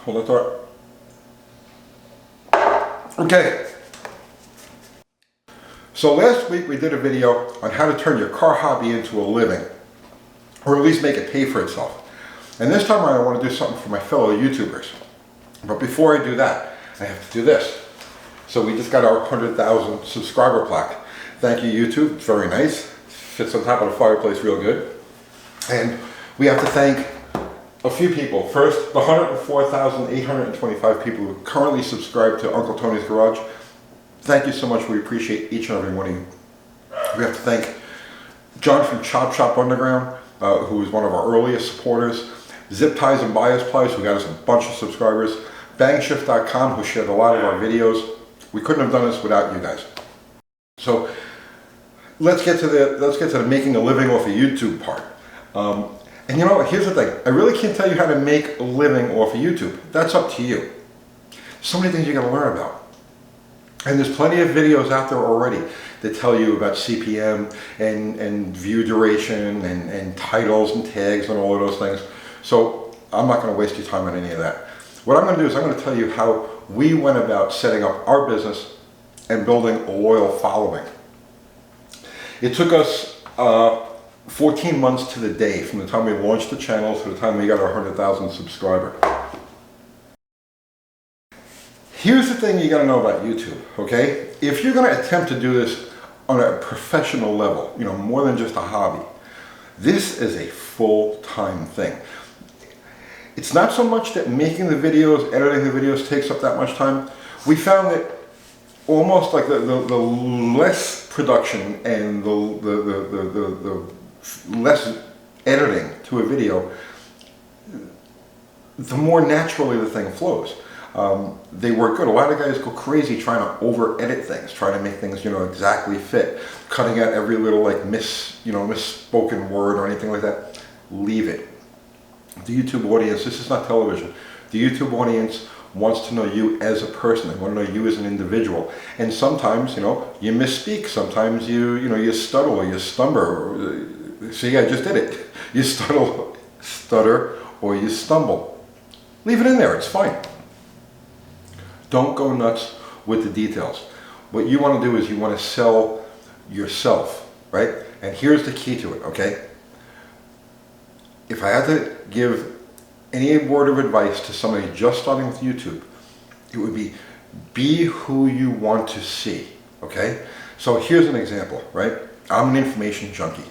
Hold that thought. Okay. So last week we did a video on how to turn your car hobby into a living, or at least make it pay for itself. And this time around I want to do something for my fellow YouTubers. But before I do that, I have to do this. So we just got our 100,000 subscriber plaque. Thank you, YouTube. It's very nice. Fits on top of the fireplace real good. And we have to thank a few people. First, the 104,825 people who currently subscribe to Uncle Tony's Garage. Thank you so much. We appreciate each and every one of you. We have to thank John from Chop Shop Underground, who was one of our earliest supporters. Zip Ties and Bias Plies, who got us a bunch of subscribers. Bangshift.com, who shared a lot of our videos. We couldn't have done this without you guys. So let's get to the making a living off of YouTube part. And you know, here's the thing. I really can't tell you how to make a living off of YouTube. That's up to you. So many things you got to learn about. And there's plenty of videos out there already that tell you about CPM and view duration and titles and tags and all of those things. So I'm not going to waste your time on any of that. What I'm going to do is I'm going to tell you how we went about setting up our business and building a loyal following. It took us 14 months to the day from the time we launched the channel to the time we got our 100,000 subscriber. Here's the thing you got to know about YouTube, okay? If you're going to attempt to do this on a professional level, you know, more than just a hobby, this is a full-time thing. It's not so much that making the videos, editing the videos takes up that much time. We found that almost like the less production and the less editing to a video, the more naturally the thing flows. They work good. A lot of guys go crazy trying to over edit things, trying to make things, you know, exactly fit, cutting out every little like misspoken word or anything like that. Leave it. The YouTube audience, this is not television. The YouTube audience wants to know you as a person. They want to know you as an individual. And sometimes, you know, you misspeak. Sometimes you stutter or you stumble. See, I just did it. You stutter or you stumble. Leave it in there. It's fine. Don't go nuts with the details. What you want to do is you want to sell yourself, right? And here's the key to it, okay? If I had to give any word of advice to somebody just starting with YouTube, it would be who you want to see, okay? So here's an example, right? I'm an information junkie.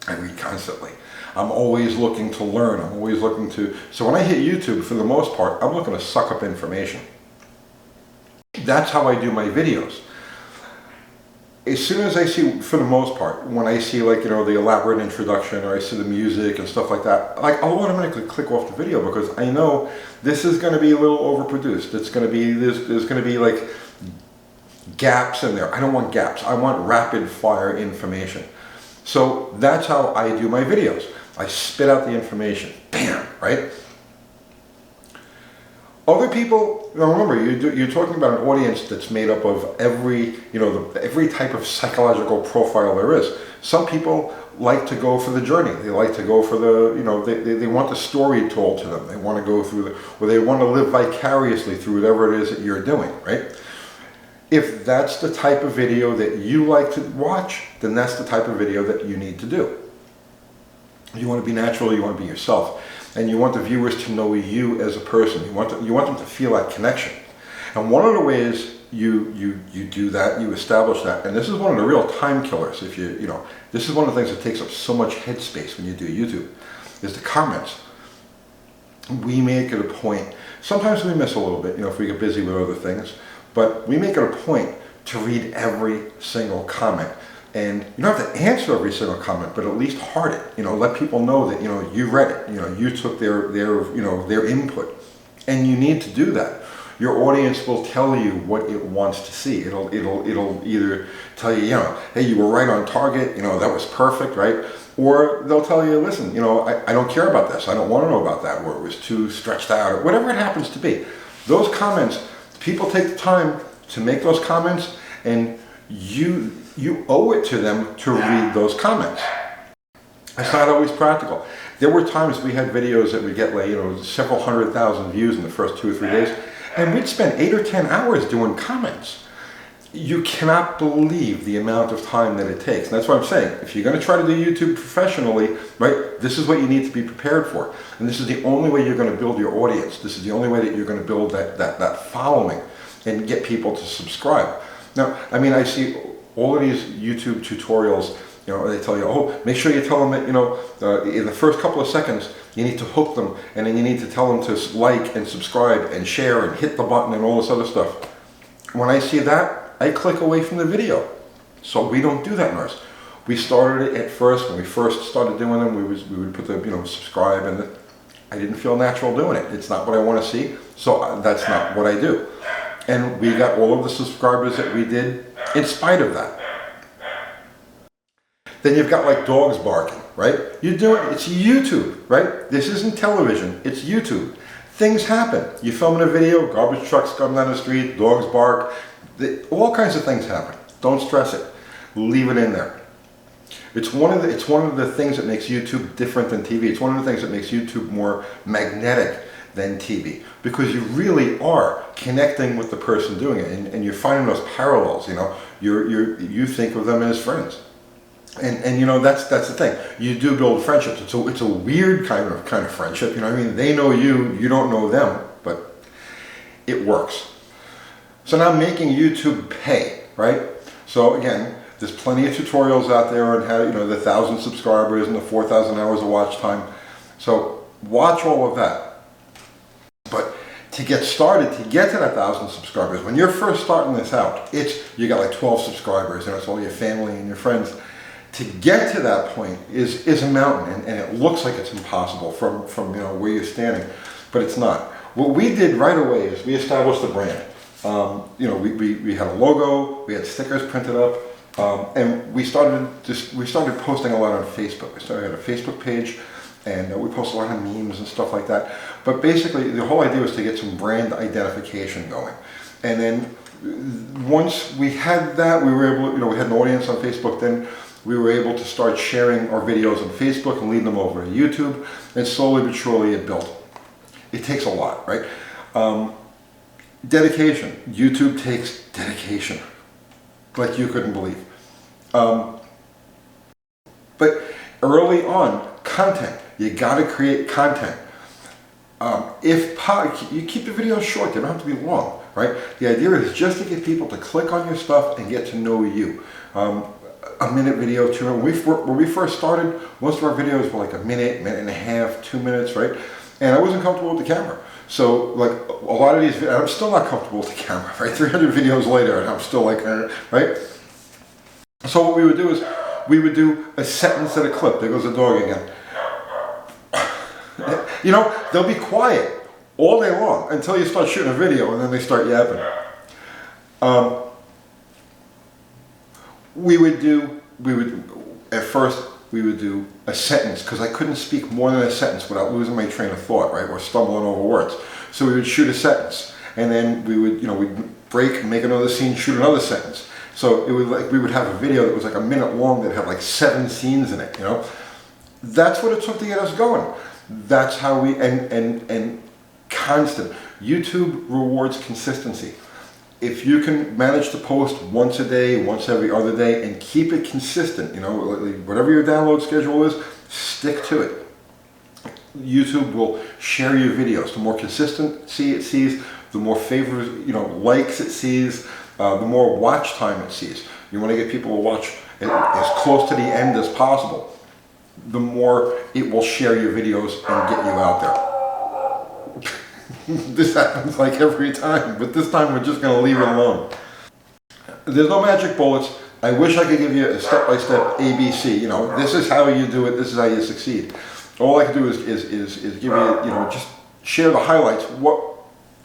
I read constantly. I'm always looking to learn. I'm always looking to... So when I hit YouTube, for the most part, I'm looking to suck up information. That's how I do my videos. As soon as I see, for the most part, when I see like, you know, the elaborate introduction or I see the music and stuff like that, like I'll automatically click off the video because I know this is going to be a little overproduced. It's going to be, there's going to be like gaps in there. I don't want gaps. I want rapid fire information. So that's how I do my videos. I spit out the information. Bam, right? Other people, now remember, you're talking about an audience that's made up of every type of psychological profile there is. Some people like to go for the journey. They like to go for the, they want the story told to them. They want to go through or they want to live vicariously through whatever it is that you're doing, right? If that's the type of video that you like to watch, then that's the type of video that you need to do. You want to be natural, you want to be yourself. And you want the viewers to know you as a person. You want them to feel that connection. And one of the ways you do that, you establish that, and this is one of the real time killers. This is one of the things that takes up so much headspace when you do YouTube, is the comments. We make it a point. Sometimes we miss a little bit, if we get busy with other things, but we make it a point to read every single comment. And you don't have to answer every single comment, but at least heart it. Let people know that you read it. You took their input, and you need to do that. Your audience will tell you what it wants to see. It'll either tell you, hey, you were right on target. That was perfect, right? Or they'll tell you, listen, I don't care about this. I don't want to know about that, or it was too stretched out, or whatever it happens to be. Those comments, people take the time to make those comments, and you owe it to them to read those comments. It's not always practical. There were times we had videos that would get like, several 100,000 views in the first 2 or 3 days, and we'd spend 8 or 10 hours doing comments. You cannot believe the amount of time that it takes. And that's what I'm saying. If you're going to try to do YouTube professionally, right, this is what you need to be prepared for. And this is the only way you're going to build your audience. This is the only way that you're going to build that following and get people to subscribe. Now, I mean, I see all of these YouTube tutorials, they tell you, oh, make sure you tell them that, in the first couple of seconds, you need to hook them, and then you need to tell them to like and subscribe and share and hit the button and all this other stuff. When I see that, I click away from the video. So we don't do that in ours. We started it at first, when we first started doing them, we would put the, subscribe, and I didn't feel natural doing it. It's not what I want to see, so that's not what I do. And we got all of the subscribers that we did in spite of that. Then you've got like dogs barking, right? It's YouTube, right? This isn't television, it's YouTube. Things happen. You're filming a video, garbage trucks come down the street, dogs bark, all kinds of things happen. Don't stress it. Leave it in there. It's one of the things that makes YouTube different than TV. It's one of the things that makes YouTube more magnetic than TV, because you really are connecting with the person doing it, and you're finding those parallels. You think of them as friends. And that's the thing. You do build friendships. It's a weird kind of friendship. I mean, they know you, you don't know them, but it works. So now making YouTube pay, right? So again, there's plenty of tutorials out there on how, the 1,000 subscribers and the 4,000 hours of watch time. So watch all of that. But to get started, to get to that 1,000 subscribers, when you're first starting this out, you got like 12 subscribers, and it's all your family and your friends. To get to that point is a mountain, and it looks like it's impossible from where you're standing, but it's not. What we did right away is we established the brand. We had a logo, we had stickers printed up, and we started posting a lot on Facebook. We started a Facebook page, and we post a lot of memes and stuff like that. But basically, the whole idea was to get some brand identification going. And then once we had that, we were able, we had an audience on Facebook. Then we were able to start sharing our videos on Facebook and lead them over to YouTube, and slowly but surely it built. It takes a lot, right? Dedication. YouTube takes dedication, like you couldn't believe. But early on, content. You got to create content. You keep the videos short, they don't have to be long, right? The idea is just to get people to click on your stuff and get to know you. A minute video, 2 minutes. When we first started, most of our videos were like a minute, minute and a half, 2 minutes, right? And I wasn't comfortable with the camera. So like a lot of these, I'm still not comfortable with the camera, right? 300 videos later, and I'm still like, right? So what we would do is, we would do a sentence at a clip. There goes the dog again. They'll be quiet all day long until you start shooting a video, and then they start yapping. At first, we would do a sentence, because I couldn't speak more than a sentence without losing my train of thought, right, or stumbling over words. So we would shoot a sentence, and then we would, we'd break, make another scene, shoot another sentence. So we would have a video that was like a minute long that had like 7 scenes in it, That's what it took to get us going. That's how and constant. YouTube rewards consistency. If you can manage to post once a day, once every other day, and keep it consistent, whatever your download schedule is, stick to it. YouTube will share your videos. The more consistency it sees, the more favors, likes it sees, the more watch time it sees. You want to get people to watch as close to the end as possible. The more it will share your videos and get you out there. This happens like every time, but this time we're just going to leave it alone. There's no magic bullets. I wish I could give you a step-by-step ABC. This is how you do it. This is how you succeed. All I can do is give you, just share the highlights.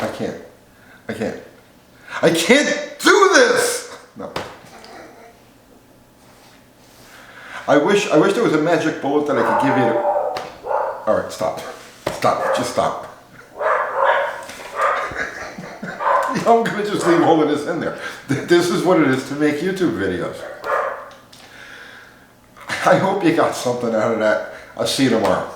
I can't do this. No. I wish there was a magic bullet that I could give you. All right, stop. Just stop. I'm going to just leave all of this in there. This is what it is to make YouTube videos. I hope you got something out of that. I'll see you tomorrow.